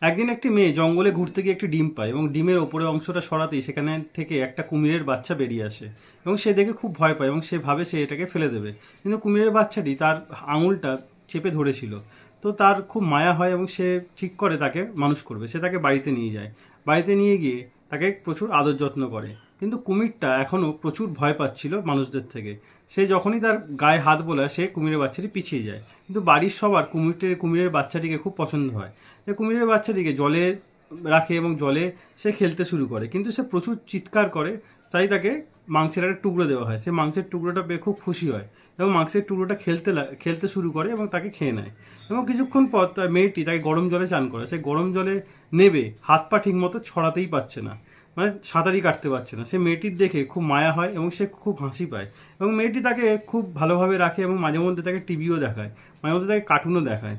একদিন একটি মেয়ে জঙ্গলে ঘুরতে গিয়ে একটি ডিম পায় এবং ডিমের ওপরের অংশটা সরাতেই সেখানে থেকে একটা কুমিরের বাচ্চা বেরিয়ে আসে এবং সে দেখে খুব ভয় পায় এবং সে ভাবে সে এটাকে ফেলে দেবে, কিন্তু কুমিরের বাচ্চাটি তার আঙুলটা চেপে ধরেছিল। তো তার খুব মায়া হয় এবং সে ঠিক করে তাকে মানুষ করবে। সে তাকে বাড়িতে নিয়ে যায়, বাড়িতে নিয়ে গিয়ে তাকে প্রচুর আদর যত্ন করে। কিন্তু কুমিরটা এখনও প্রচুর ভয় পাচ্ছিল মানুষদের থেকে। সে যখনই তার গায়ে হাত বোলায় সে কুমিরের বাচ্চাটি পিছিয়ে যায়, কিন্তু বাড়ির সবার কুমিরের বাচ্চাটিকে খুব পছন্দ হয়। সে কুমিরের বাচ্চাটিকে জলে রাখে এবং জলে সে খেলতে শুরু করে, কিন্তু সে প্রচুর চিৎকার করে। তাই তাকে মাংসের একটা টুকরো দেওয়া হয়। সে মাংসের টুকরোটা পেয়ে খুব খুশি হয় এবং মাংসের টুকরোটা খেলতে শুরু করে এবং তাকে খেয়ে নেয়। এবং কিছুক্ষণ পর তার মেয়েটি তাকে গরম জলে চান করে। সে গরম জলে নেবে হাত পা ঠিক মতো ছড়াতেই পারছে না, মানে সাঁতারই কাটতে পারছে না। সে মেয়েটির দেখে খুব মায়া হয় এবং সে খুব হাসি পায় এবং মেয়েটি তাকে খুব ভালোভাবে রাখে এবং মাঝে মধ্যে তাকে টিভিও দেখায়, মাঝে মধ্যে তাকে কার্টুনও দেখায়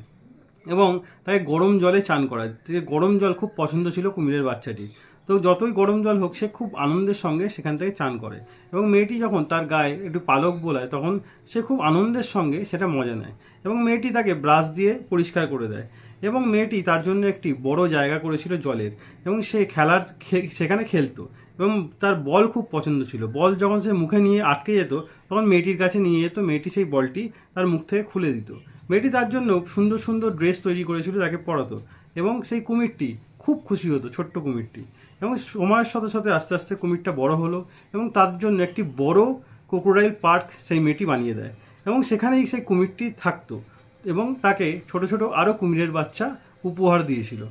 এবং তাকে গরম জলে চান করায়। যে গরম জল খুব পছন্দ ছিল কুমিরের বাচ্চাটি। তো যতই গরম জল হোক সে খুব আনন্দের সঙ্গে সেখান থেকে চান করে এবং মেয়েটি যখন তার গায়ে একটু পালক বোলায় তখন সে খুব আনন্দের সঙ্গে সেটা মজা নেয় এবং মেয়েটি তাকে ব্রাশ দিয়ে পরিষ্কার করে দেয় এবং মেয়েটি তার জন্য একটি বড় জায়গা করেছিল জলের এবং সে সেখানে খেলতো এবং তার বল খুব পছন্দ ছিল। বল যখন সে মুখে নিয়ে আটকে যেত তখন মেয়েটির কাছে নিয়ে যেত, মেয়েটি সেই বলটি তার মুখ থেকে খুলে দিত। মেয়েটি তার জন্য সুন্দর সুন্দর ড্রেস তৈরি করেছিল, তাকে পরাতো এবং সেই কুমিরটি খুব খুশি হতো, ছোট্ট কুমিরটি। এবং সময়ের সাথে সাথে আস্তে আস্তে কুমিরটা বড় হলো এবং তার জন্য একটি বড় ক্রোকোডাইল পার্ক সেই মেয়েটি বানিয়ে দেয় এবং সেখানেই সেই কুমিরটি থাকতো এবং তাকে ছোট ছোট আরও কুমিরের বাচ্চা উপহার দিয়েছিল।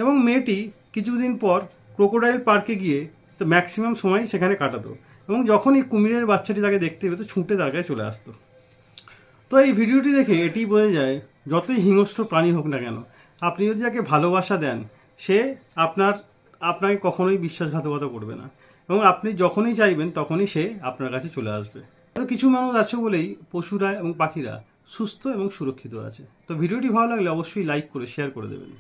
এবং মেয়েটি কিছুদিন পর ক্রোকোডাইল পার্কে গিয়ে ম্যাক্সিমাম সময় সেখানে কাটাতো এবং যখনই কুমিরের বাচ্চাটি তাকে দেখতে পেতো ছুটে তার কাছে চলে আসতো। তো এই ভিডিওটি দেখে এটি বোঝা যায়, যতই হিংস্র প্রাণী হোক না কেন, আপনি যদি তাকে ভালোবাসা দেন সে আপনাকে কখনোই বিশ্বাসঘাতকতা করবে না এবং আপনি যখনই চাইবেন তখনই সে আপনার কাছে চলে আসবে। তো কিছু মানুষ আছে বলেই পশুরা এবং পাখিরা সুস্থ এবং সুরক্ষিত আছে। তো ভিডিওটি ভালো লাগলে অবশ্যই লাইক করে শেয়ার করে দেবেন।